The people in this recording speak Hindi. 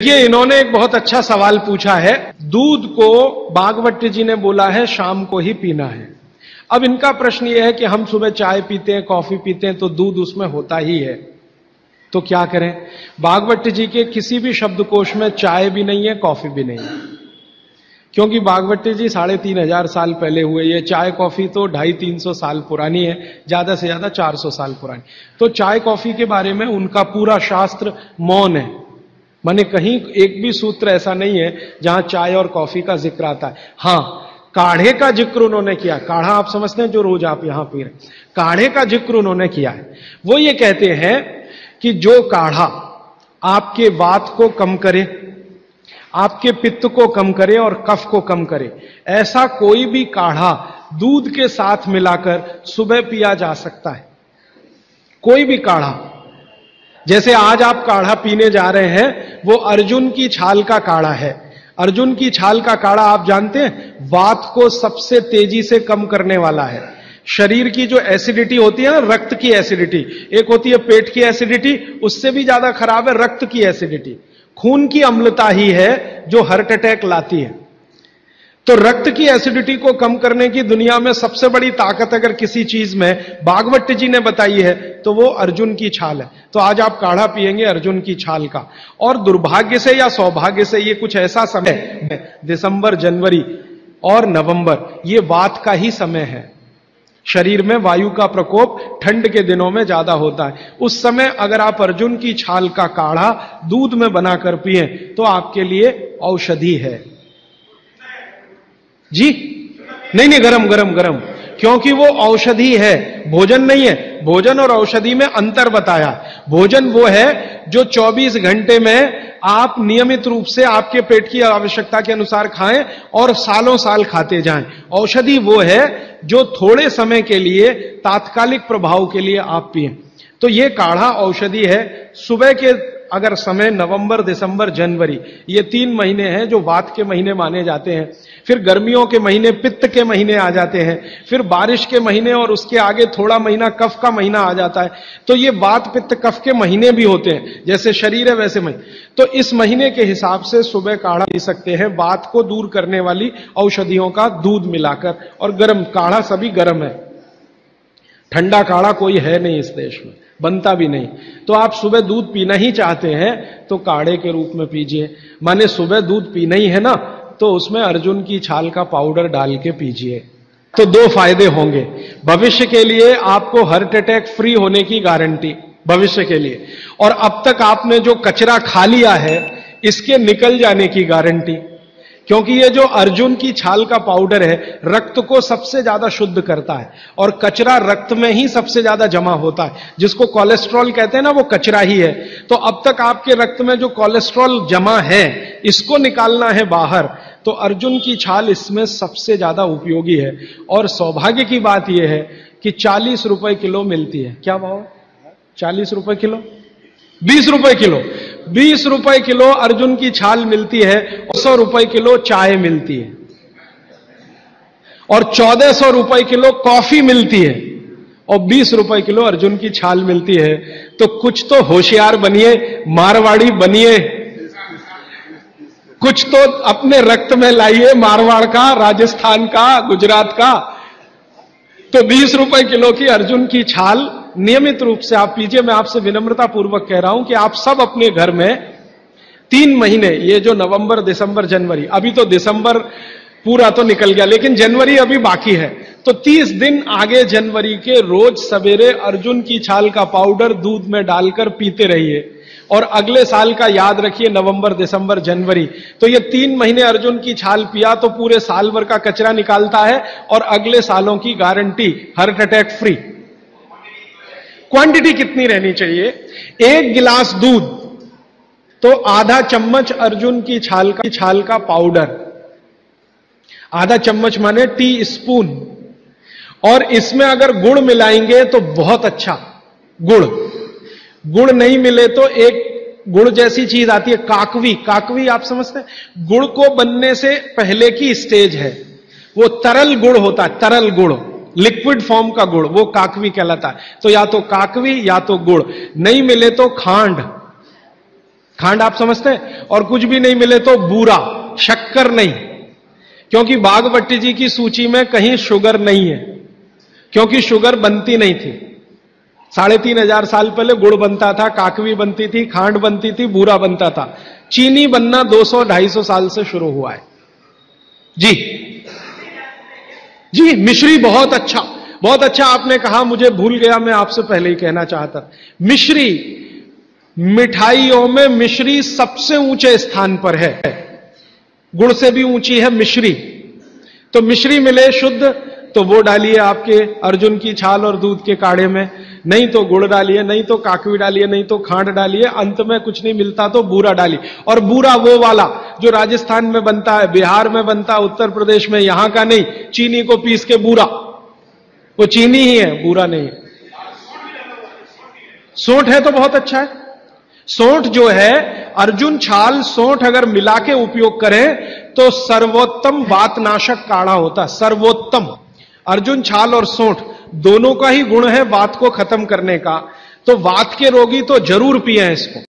ये इन्होंने एक बहुत अच्छा सवाल पूछा है। दूध को भागवत जी ने बोला है शाम को ही पीना है। अब इनका प्रश्न ये है कि हम सुबह चाय पीते हैं, कॉफी पीते हैं, तो दूध उसमें होता ही है, तो क्या करें? भागवत जी के किसी भी शब्दकोश में चाय भी नहीं है, कॉफी भी नहीं है, क्योंकि भागवत जी 3500 साल पहले हुए। ये चाय कॉफी तो 250-300 साल पुरानी है, ज्यादा से ज्यादा 400 साल पुरानी। तो चाय कॉफी के बारे में उनका पूरा शास्त्र मौन है, माने कहीं एक भी सूत्र ऐसा नहीं है जहां चाय और कॉफी का जिक्र आता है। हां, काढ़े का जिक्र उन्होंने किया। काढ़ा आप समझते हैं जो रोज आप यहां पी रहे, काढ़े का जिक्र उन्होंने किया है। वो ये कहते हैं कि जो काढ़ा आपके वात को कम करे, आपके पित्त को कम करे और कफ को कम करे, ऐसा कोई भी काढ़ा दूध के साथ मिलाकर सुबह पिया जा सकता है। कोई भी काढ़ा, जैसे आज आप काढ़ा पीने जा रहे हैं, वो अर्जुन की छाल का काढ़ा है। अर्जुन की छाल का काढ़ा आप जानते हैं, वात को सबसे तेजी से कम करने वाला है। शरीर की जो एसिडिटी होती है ना, रक्त की एसिडिटी, एक होती है पेट की एसिडिटी, उससे भी ज्यादा खराब है रक्त की एसिडिटी। खून की अम्लता ही है जो हार्ट अटैक लाती है। तो रक्त की एसिडिटी को कम करने की दुनिया में सबसे बड़ी ताकत अगर किसी चीज में भागवत जी ने बताई है तो वो अर्जुन की छाल है। तो आज आप काढ़ा पिएंगे अर्जुन की छाल का। और दुर्भाग्य से या सौभाग्य से ये कुछ ऐसा समय है, दिसंबर, जनवरी और नवंबर, ये वात का ही समय है। शरीर में वायु का प्रकोप ठंड के दिनों में ज्यादा होता है। उस समय अगर आप अर्जुन की छाल का काढ़ा दूध में बनाकर पिए तो आपके लिए औषधि है जी। नहीं, गरम गरम गरम, क्योंकि वो औषधि है, भोजन नहीं है। भोजन और औषधि में अंतर बताया। भोजन वो है जो 24 घंटे में आप नियमित रूप से आपके पेट की आवश्यकता के अनुसार खाएं और सालों साल खाते जाएं। औषधि वो है जो थोड़े समय के लिए, तात्कालिक प्रभाव के लिए आप पिएं। तो ये काढ़ा औषधि है। सुबह के अगर समय नवंबर, दिसंबर, जनवरी, ये 3 महीने हैं जो वात के महीने माने जाते हैं। फिर गर्मियों के महीने पित्त के महीने आ जाते हैं। फिर बारिश के महीने और उसके आगे थोड़ा महीना कफ का महीना आ जाता है। तो ये वात, पित्त, कफ के महीने भी होते हैं, जैसे शरीर है वैसे महीने। तो इस महीने के हिसाब से सुबह काढ़ा पी सकते हैं, वात को दूर करने वाली औषधियों का दूध मिलाकर। और गर्म काढ़ा सभी गर्म है, ठंडा काढ़ा कोई है नहीं इस देश में, बनता भी नहीं। तो आप सुबह दूध पीना ही चाहते हैं तो काढ़े के रूप में पीजिए। माने सुबह दूध पीना ही है ना, तो उसमें अर्जुन की छाल का पाउडर डाल के पीजिए। तो 2 फायदे होंगे। भविष्य के लिए आपको हार्ट अटैक फ्री होने की गारंटी, भविष्य के लिए। और अब तक आपने जो कचरा खा लिया है इसके निकल जाने की गारंटी, क्योंकि ये जो अर्जुन की छाल का पाउडर है रक्त को सबसे ज्यादा शुद्ध करता है। और कचरा रक्त में ही सबसे ज्यादा जमा होता है, जिसको कोलेस्ट्रॉल कहते हैं ना, वो कचरा ही है। तो अब तक आपके रक्त में जो कोलेस्ट्रॉल जमा है इसको निकालना है बाहर, तो अर्जुन की छाल इसमें सबसे ज्यादा उपयोगी है। और सौभाग्य की बात यह है कि 40 रुपए किलो मिलती है। क्या भाव? 40 रुपए किलो, 20 रुपए किलो, 20 रुपए किलो अर्जुन की छाल मिलती है। 100 रुपए किलो चाय मिलती है और 1400 रुपए किलो कॉफी मिलती है और 20 रुपए किलो अर्जुन की छाल मिलती है। तो कुछ तो होशियार बनिए, मारवाड़ी बनिए, कुछ तो अपने रक्त में लाइए, मारवाड़ का, राजस्थान का, गुजरात का। तो 20 रुपए किलो की अर्जुन की छाल नियमित रूप से आप पीजिए। मैं आपसे विनम्रता पूर्वक कह रहा हूं कि आप सब अपने घर में 3 महीने, ये जो नवंबर, दिसंबर, जनवरी, अभी तो दिसंबर पूरा तो निकल गया लेकिन जनवरी अभी बाकी है, तो 30 दिन आगे जनवरी के रोज सवेरे अर्जुन की छाल का पाउडर दूध में डालकर पीते रहिए। और अगले साल का याद रखिए, नवंबर, दिसंबर, जनवरी, तो ये 3 महीने अर्जुन की छाल पिया तो पूरे साल भर का कचरा निकालता है और अगले सालों की guarantee heart attack free. Quantity कितनी रहनी चाहिए? 1 गिलास दूध तो आधा चम्मच अर्जुन की छाल का पाउडर, आधा चम्मच माने टी स्पून। और इसमें अगर गुड़ मिलाएंगे तो बहुत अच्छा। गुड़ नहीं मिले तो एक गुड़ जैसी चीज आती है काकवी। काकवी आप समझते हैं? गुड़ को बनने से पहले की स्टेज है, वो तरल गुड़ होता है, तरल गुड़, लिक्विड फॉर्म का गुड़, वो काकवी कहलाता है। तो या तो काकवी या तो गुड़, नहीं मिले तो खांड। खांड आप समझते हैं? और कुछ भी नहीं मिले तो बूरा, शक्कर नहीं, क्योंकि बागभट्टी जी की सूची में कहीं शुगर नहीं है, क्योंकि शुगर बनती नहीं थी। 3500 साल पहले गुड़ बनता था, काकवी बनती थी, खांड बनती थी, बूरा बनता था। चीनी बनना 200-250 साल से शुरू हुआ है। जी जी, मिश्री बहुत अच्छा, बहुत अच्छा आपने कहा, मुझे भूल गया, मैं आपसे पहले ही कहना चाहता। मिश्री, मिठाइयों में मिश्री सबसे ऊंचे स्थान पर है, गुड़ से भी ऊंची है मिश्री। तो मिश्री मिले शुद्ध तो वो डालिए आपके अर्जुन की छाल और दूध के काढ़े में, नहीं तो गुड़ डालिए, नहीं तो काकवी डालिए, नहीं तो खांड डालिए, अंत में कुछ नहीं मिलता तो बूरा डालिए। और बूरा वो वाला जो राजस्थान में बनता है, बिहार में बनता है, उत्तर प्रदेश में, यहां का नहीं, चीनी को पीस के बूरा, वो चीनी ही है, बूरा नहीं है। सोंठ है तो बहुत अच्छा है। सोंठ जो है, अर्जुन छाल सोंठ अगर मिला के उपयोग करें तो सर्वोत्तम वातनाशक काढ़ा होता है, सर्वोत्तम। अर्जुन छाल और सोंठ दोनों का ही गुण है वात को खत्म करने का, तो वात के रोगी तो जरूर पिए इसको।